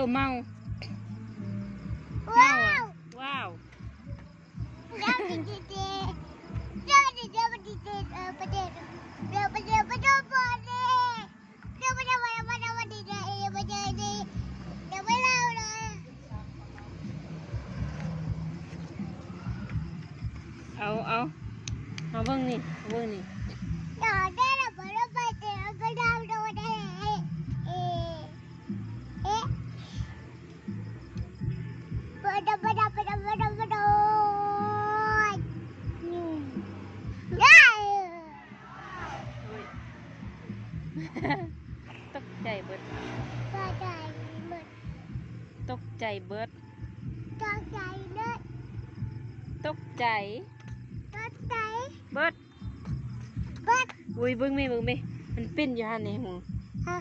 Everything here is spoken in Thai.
ตัวเมาว้าว ว้าวเจ้าดิเจเจ้าดิเจประเดี๋ยวประเดี๋ยวเดี๋ยวประเดี๋ยวประเดี๋ยวประเดี๋ยวเดี๋ยวประเดี๋ยวประเดี๋ยวประเดี๋ยวประเดี๋ยวเดี๋ยวไม่เล่าเลย เอาเบิ่งนี่เบิ่งนี่ เดี๋ยวได้แล้วประเดี๋ยวประเดี๋ยวประเดี๋ยวโดนได้ประเดี๋ยวประเดี๋ยวประเดี๋ยวประเดี๋ยวประเดี๋ยวตกใจเบิด ก็ใจหมด ตกใจเบิด ก็ใจเลิศ ตกใจ ก็ใจ เบิด เบิด อุ้ยเบิ่งแม่มันปิ้นอยู่หั่นนี่หง ฮะ